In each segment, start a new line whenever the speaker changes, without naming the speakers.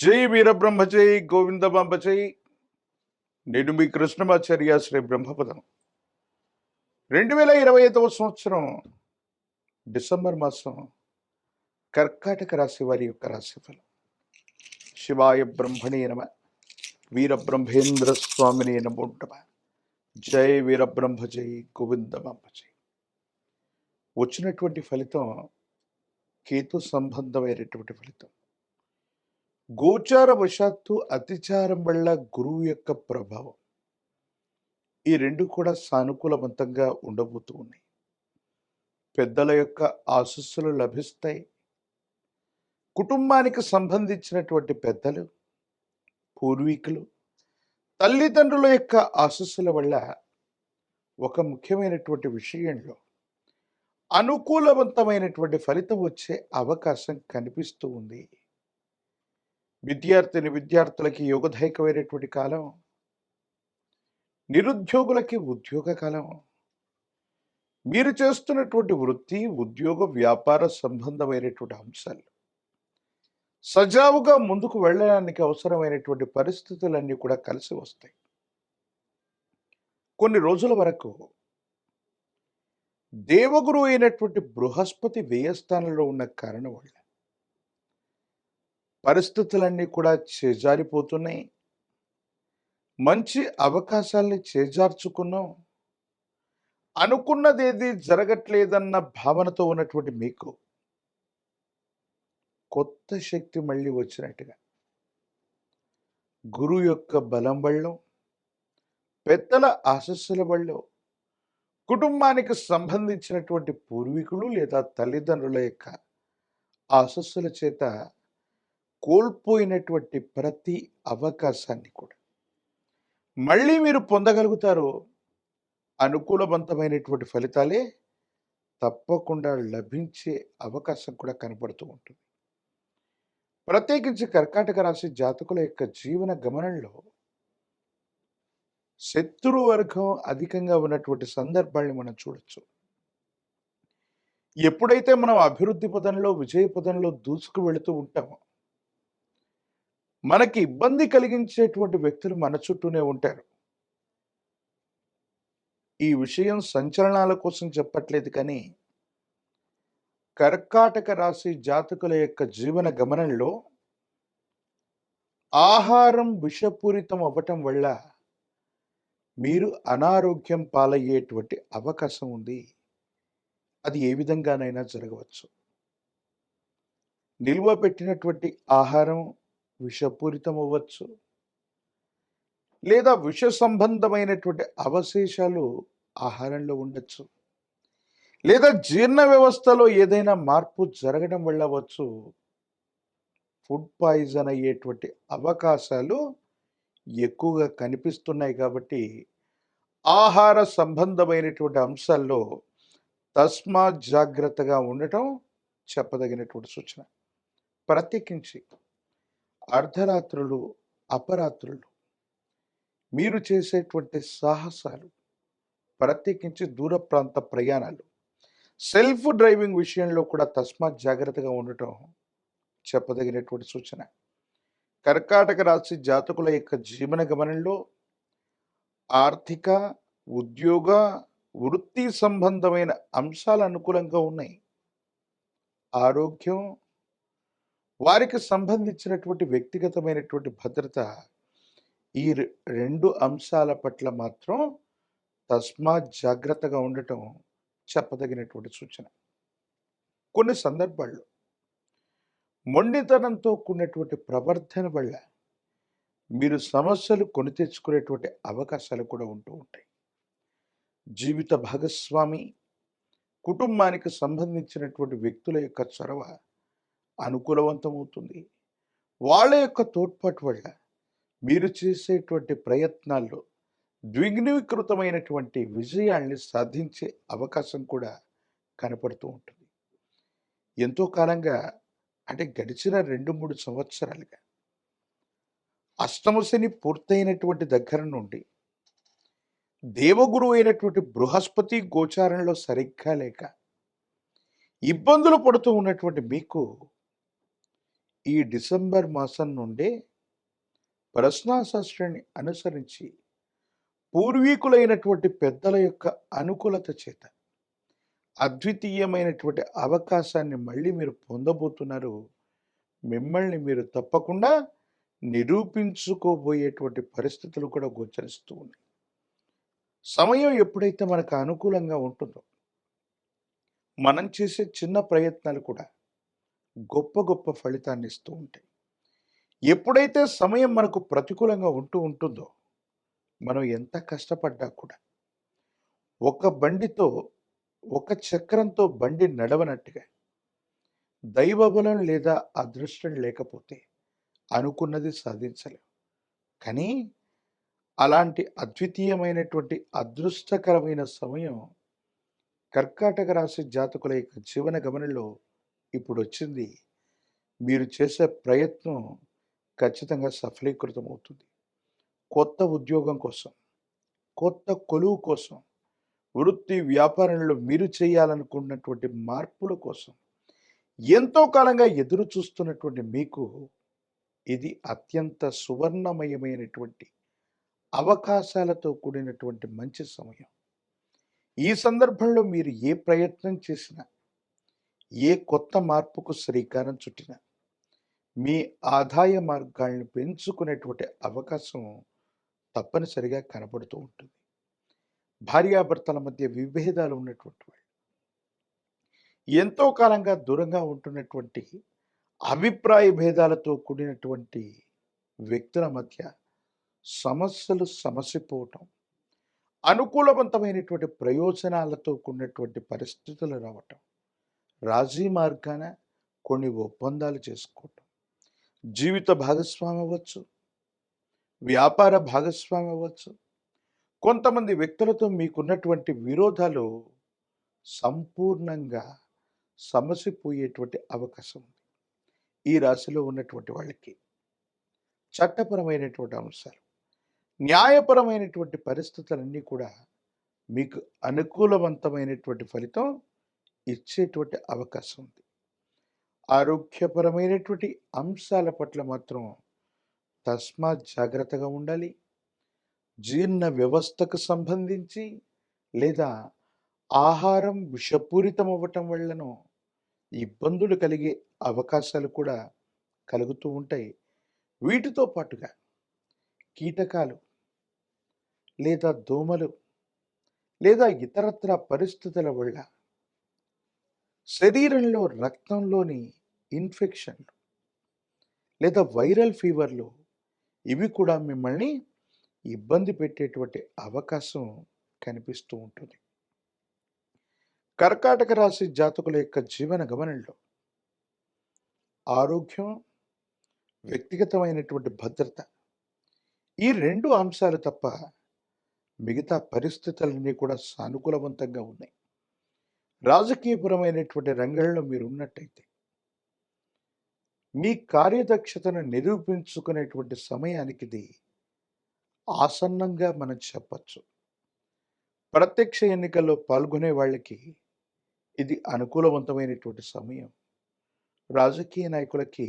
జై వీరబ్రహ్మ జై గోవిందమాంబ జై. నేను మీ కృష్ణమాచార్య శ్రీ బ్రహ్మపదం. 2025 సంవత్సరం డిసెంబర్ మాసం కర్కాటక రాశి వారి యొక్క రాశిఫలం. శివాయ బ్రహ్మణే నమ, వీరబ్రహ్మేంద్ర స్వామిని నమో నమః. జై వీరబ్రహ్మ జై గోవిందమాంబ జై. వచ్చినటువంటి ఫలితం కేతు సంబంధమైనటువంటి ఫలితం. గోచార వశాత్తు అతిచారం వల్ల గురువు యొక్క ప్రభావం, ఈ రెండు కూడా సానుకూలవంతంగా ఉండబోతూ ఉన్నాయి. పెద్దల యొక్క ఆశీస్సులు లభిస్తాయి. కుటుంబానికి సంబంధించినటువంటి పెద్దలు, పూర్వీకులు, తల్లిదండ్రుల యొక్క ఆశీస్సుల వల్ల ఒక ముఖ్యమైనటువంటి విషయంలో అనుకూలవంతమైనటువంటి ఫలితం వచ్చే అవకాశం కనిపిస్తూ ఉంది. విద్యార్థులకి యోగదాయకమైనటువంటి కాలం, నిరుద్యోగులకి ఉద్యోగ కాలం. మీరు చేస్తున్నటువంటి వృత్తి, ఉద్యోగ, వ్యాపార సంబంధమైనటువంటి అంశాలు సజావుగా ముందుకు వెళ్ళడానికి అవసరమైనటువంటి పరిస్థితులన్నీ కూడా కలిసి వస్తాయి. కొన్ని రోజుల వరకు దేవగురు అయినటువంటి బృహస్పతి వ్యయస్థానంలో ఉన్న కారణం వల్ల పరిస్థితులన్నీ కూడా చేజారిపోతున్నాయి. మంచి అవకాశాలని చేజార్చుకున్నాం. అనుకున్నదేది జరగట్లేదన్న భావనతో ఉన్నటువంటి మీకు కొత్త శక్తి మళ్ళీ వచ్చినట్టుగా గురువు యొక్క బలం వల్ల, పెద్దల ఆశస్సుల వల్ల, కుటుంబానికి సంబంధించినటువంటి పూర్వీకులు లేదా తల్లిదండ్రుల యొక్క ఆశస్సుల చేత కోల్పోయినటువంటి ప్రతి అవకాశాన్ని కూడా మళ్ళీ మీరు పొందగలుగుతారు. అనుకూలవంతమైనటువంటి ఫలితాలే తప్పకుండా లభించే అవకాశం కూడా కనపడుతూ ఉంటుంది. ప్రత్యేకించి కర్కాటక రాశి జాతకుల యొక్క జీవన గమనంలో శత్రు వర్గం అధికంగా ఉన్నటువంటి సందర్భాన్ని మనం చూడొచ్చు. ఎప్పుడైతే మనం అభివృద్ధి పదంలో, విజయ పదంలో దూసుకు వెళుతూ ఉంటామో మనకి ఇబ్బంది కలిగించేటువంటి వ్యక్తులు మన చుట్టూనే ఉంటారు. ఈ విషయం సంచలనాల కోసం చెప్పట్లేదు, కానీ కర్కాటక రాశి జాతకుల యొక్క జీవన గమనంలో ఆహారం విషపూరితం అవ్వటం వల్ల మీరు అనారోగ్యం పాలయ్యేటువంటి అవకాశం ఉంది. అది ఏ విధంగానైనా జరగవచ్చు. నిల్వ పెట్టినటువంటి ఆహారం విషపూరితం అవ్వచ్చు, లేదా విష సంబంధమైనటువంటి అవశేషాలు ఆహారంలో ఉండొచ్చు, లేదా జీర్ణ వ్యవస్థలో ఏదైనా మార్పు జరగడం వల్ల అవ్వచ్చు. ఫుడ్ పాయిజన్ అయ్యేటువంటి అవకాశాలు ఎక్కువగా కనిపిస్తున్నాయి. కాబట్టి ఆహార సంబంధమైనటువంటి అంశాల్లో తస్మాత్ జాగ్రత్తగా ఉండటం చెప్పదగినటువంటి సూచన. ప్రత్యేకించి అర్ధరాత్రులు, అపరాత్రులు మీరు చేసేటువంటి సాహసాలు, ప్రత్యేకించి దూర ప్రాంత ప్రయాణాలు, సెల్ఫ్ డ్రైవింగ్ విషయంలో కూడా తస్మాత్ జాగ్రత్తగా ఉండటం చెప్పదగినటువంటి సూచన. కర్కాటక రాశి జాతకుల యొక్క జీవన గమనంలో ఆర్థిక, ఉద్యోగ, వృత్తి సంబంధమైన అంశాలు అనుకూలంగా ఉన్నాయి. ఆరోగ్యం, వారికి సంబంధించినటువంటి వ్యక్తిగతమైనటువంటి భద్రత, ఈ రెండు అంశాల పట్ల మాత్రం తస్మాత్ జాగ్రత్తగా ఉండటం చెప్పదగినటువంటి సూచన. కొన్ని సందర్భాల్లో మొండితనంతో కూడినటువంటి ప్రవర్తన వల్ల మీరు సమస్యలు కొని తెచ్చుకునేటువంటి అవకాశాలు కూడా ఉంటూ ఉంటాయి. జీవిత భాగస్వామి, కుటుంబానికి సంబంధించినటువంటి వ్యక్తుల యొక్క చొరవ అనుకూలవంతమవుతుంది. వాళ్ళ యొక్క తోడ్పాటు వల్ల మీరు చేసేటువంటి ప్రయత్నాల్లో ద్విగ్నీకృతమైనటువంటి విజయాల్ని సాధించే అవకాశం కూడా కనపడుతూ ఉంటుంది. ఎంతో కాలంగా, అంటే గడిచిన 2-3 సంవత్సరాలుగా అష్టమ శని పూర్తయినటువంటి దగ్గర నుండి దేవగురు అయినటువంటి బృహస్పతి గోచారంలో సరిగ్గా లేక ఇబ్బందులు పడుతూ ఉన్నటువంటి మీకు ఈ డిసెంబర్ మాసం నుండే ప్రశ్నాశాస్త్రాన్ని అనుసరించి పూర్వీకులైనటువంటి పెద్దల యొక్క అనుకూలత చేత అద్వితీయమైనటువంటి అవకాశాన్ని మళ్ళీ మీరు పొందబోతున్నారు. మిమ్మల్ని మీరు తప్పకుండా నిరూపించుకోబోయేటువంటి పరిస్థితులు కూడా గోచరిస్తూ ఉన్నాయి. సమయం ఎప్పుడైతే మనకు అనుకూలంగా ఉంటుందో మనం చేసే చిన్న ప్రయత్నాలు కూడా గొప్ప గొప్ప ఫలితాన్ని ఇస్తూ ఉంటాయి. ఎప్పుడైతే సమయం మనకు ప్రతికూలంగా ఉంటుందో మనం ఎంత కష్టపడ్డా కూడా ఒక బండితో ఒక చక్రంతో బండి నడవనట్టుగా దైవబలం లేదా అదృష్టం లేకపోతే అనుకున్నది సాధించలేం. కానీ అలాంటి అద్వితీయమైనటువంటి అదృష్టకరమైన సమయం కర్కాటక రాశి జాతకుల యొక్క జీవన గమనంలో ఇప్పుడు వచ్చింది. మీరు చేసే ప్రయత్నం ఖచ్చితంగా సఫలీకృతం అవుతుంది. కొత్త ఉద్యోగం కోసం, కొత్త కొలువు కోసం, వృత్తి వ్యాపారంలో మీరు చేయాలనుకున్నటువంటి మార్పుల కోసం ఎంతో కాలంగా ఎదురు చూస్తున్నటువంటి మీకు ఇది అత్యంత సువర్ణమయమైనటువంటి అవకాశాలతో కూడినటువంటి మంచి సమయం. ఈ సందర్భంలో మీరు ఏ ప్రయత్నం చేసినా, ఏ కొత్త మార్పుకు శ్రీకారం చుట్టినా మీ ఆదాయ మార్గాలను పెంచుకునేటువంటి అవకాశం తప్పనిసరిగా కనపడుతూ ఉంటుంది. భార్యాభర్తల మధ్య విభేదాలు ఉన్నటువంటి వాళ్ళు, ఎంతో కాలంగా దూరంగా ఉంటున్నటువంటి అభిప్రాయ భేదాలతో కూడినటువంటి వ్యక్తుల మధ్య సమస్యలు సమసిపోవటం, అనుకూలవంతమైనటువంటి ప్రయోజనాలతో కూడినటువంటి పరిస్థితులు రావటం, రాజీ మార్గాన కొన్ని ఒప్పందాలు చేసుకోవటం, జీవిత భాగస్వామి అవ్వచ్చు, వ్యాపార భాగస్వామి అవ్వచ్చు, కొంతమంది వ్యక్తులతో మీకున్నటువంటి విరోధాలు సంపూర్ణంగా సమసిపోయేటువంటి అవకాశం ఉంది. ఈ రాశిలో ఉన్నటువంటి వాళ్ళకి చట్టపరమైనటువంటి అంశాలు, న్యాయపరమైనటువంటి పరిస్థితులన్నీ కూడా మీకు అనుకూలవంతమైనటువంటి ఫలితం ఇచ్చేటువంటి అవకాశం ఉంది. ఆరోగ్యపరమైనటువంటి అంశాల పట్ల మాత్రం తస్మాత్ జాగ్రత్తగా ఉండాలి. జీర్ణ వ్యవస్థకు సంబంధించి లేదా ఆహారం విషపూరితం అవ్వటం వల్లనో ఇబ్బందులు కలిగే అవకాశాలు కూడా కలుగుతూ ఉంటాయి. వీటితో పాటుగా కీటకాలు లేదా దోమలు లేదా ఇతరత్ర పరిస్థితుల వల్ల శరీరంలో రక్తంలోని ఇన్ఫెక్షన్లు లేదా వైరల్ ఫీవర్లు ఇవి కూడా మిమ్మల్ని ఇబ్బంది పెట్టేటువంటి అవకాశం కనిపిస్తూ ఉంటుంది. కర్కాటక రాశి జాతకుల యొక్క జీవన గమనంలో ఆరోగ్యం, వ్యక్తిగతమైనటువంటి భద్రత, ఈ రెండు అంశాలు తప్ప మిగతా పరిస్థితులన్నీ కూడా సానుకూలవంతంగా ఉన్నాయి. రాజకీయపరమైనటువంటి రంగంలో మీరు ఉన్నట్టయితే మీ కార్యదక్షతను నిరూపించుకునేటువంటి సమయానికి ఇది ఆసన్నంగా మనం చెప్పచ్చు. ప్రత్యక్ష ఎన్నికల్లో పాల్గొనే వాళ్ళకి ఇది అనుకూలవంతమైనటువంటి సమయం. రాజకీయ నాయకులకి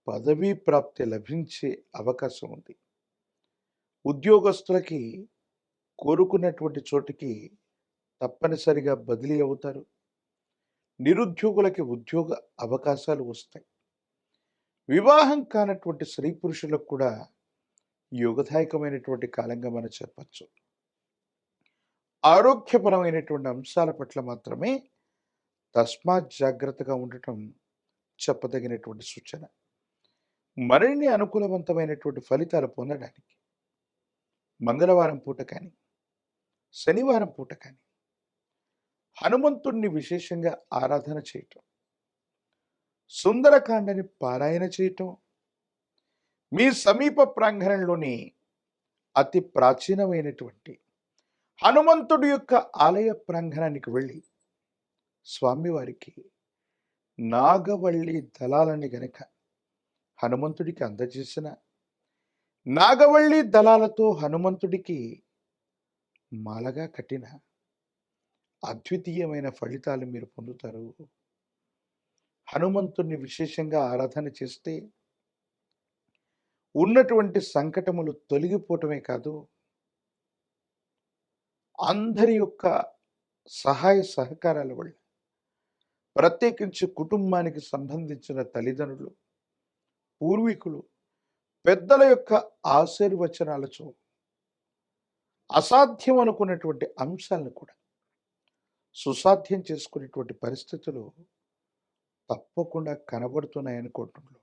పదవీ ప్రాప్తి లభించే అవకాశం ఉంది. ఉద్యోగస్తులకి కోరుకున్నటువంటి చోటికి తప్పనిసరిగా బదిలీ అవుతారు. నిరుద్యోగులకి ఉద్యోగ అవకాశాలు వస్తాయి. వివాహం కానటువంటి స్త్రీ పురుషులకు కూడా యోగదాయకమైనటువంటి కాలంగా మనం చెప్పచ్చు. ఆరోగ్యపరమైనటువంటి అంశాల పట్ల మాత్రమే తస్మాత్ జాగ్రత్తగా ఉండటం చెప్పదగినటువంటి సూచన. మరిన్ని అనుకూలవంతమైనటువంటి ఫలితాలు పొందడానికి మంగళవారం పూట కానీ, శనివారం పూట కానీ హనుమంతుణ్ణి విశేషంగా ఆరాధన చేయటం, సుందరకాండని పారాయణ చేయటం, మీ సమీప ప్రాంగణంలోని అతి ప్రాచీనమైనటువంటి హనుమంతుడి యొక్క ఆలయ ప్రాంగణానికి వెళ్ళి స్వామివారికి నాగవల్లి దళాలని గనక హనుమంతుడికి అందజేసిన, నాగవల్లి దళాలతో హనుమంతుడికి మాలగా కట్టిన అద్వితీయమైన ఫలితాలు మీరు పొందుతారు. హనుమంతుణ్ణి విశేషంగా ఆరాధన చేస్తే ఉన్నటువంటి సంకటములు తొలగిపోవటమే కాదు, అందరి యొక్క సహాయ సహకారాల వల్ల, ప్రత్యేకించి కుటుంబానికి సంబంధించిన తల్లిదండ్రులు, పూర్వీకులు, పెద్దల యొక్క ఆశీర్వచనాలతో అసాధ్యం అనుకున్నటువంటి అంశాలను కూడా సుసాధ్యం చేసుకునేటువంటి పరిస్థితులు తప్పకుండా కనబడుతున్నాయనుకోవటంలో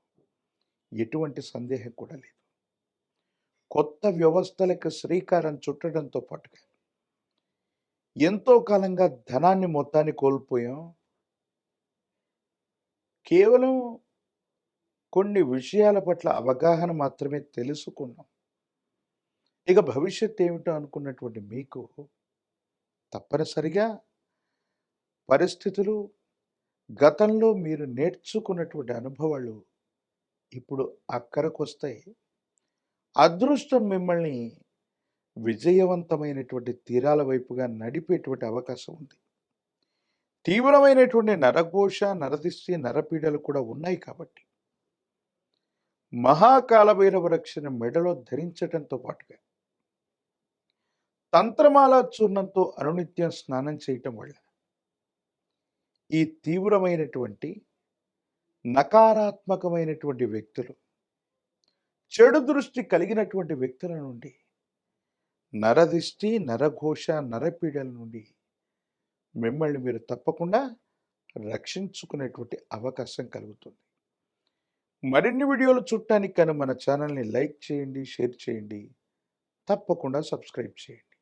ఎటువంటి సందేహం కూడా లేదు. కొత్త వ్యవస్థలకు శ్రీకారం చుట్టడంతో పాటుగా ఎంతో కాలంగా ధనాన్ని మొత్తాన్ని కోల్పోయాం. కేవలం కొన్ని విషయాల పట్ల అవగాహన మాత్రమే తెలుసుకున్నాం. ఇక భవిష్యత్ ఏమిటో అనుకున్నటువంటి మీకు తప్పనిసరిగా పరిస్థితులు, గతంలో మీరు నేర్చుకున్నటువంటి అనుభవాలు ఇప్పుడు అక్కరకొస్తాయి. అదృష్టం మిమ్మల్ని విజయవంతమైనటువంటి తీరాల వైపుగా నడిపేటువంటి అవకాశం ఉంది. తీవ్రమైనటువంటి నరఘోష, నరదిష్టి, నరపీడలు కూడా ఉన్నాయి కాబట్టి మహాకాలభైరవ రక్షణ మెడలో ధరించడంతో పాటుగా తంత్రమాల చూర్ణంతో అనునిత్యం స్నానం చేయటం వల్ల ఈ తీవ్రమైనటువంటి నకారాత్మకమైనటువంటి వ్యక్తులు, చెడు దృష్టి కలిగినటువంటి వ్యక్తుల నుండి, నరదిష్టి, నరఘోష, నరపీడల నుండి మిమ్మల్ని మీరు తప్పకుండా రక్షించుకునేటువంటి అవకాశం కలుగుతుంది. మరిన్ని వీడియోలు చూడటానికి కానీ మన ఛానల్ని లైక్ చేయండి, షేర్ చేయండి, తప్పకుండా సబ్స్క్రైబ్ చేయండి.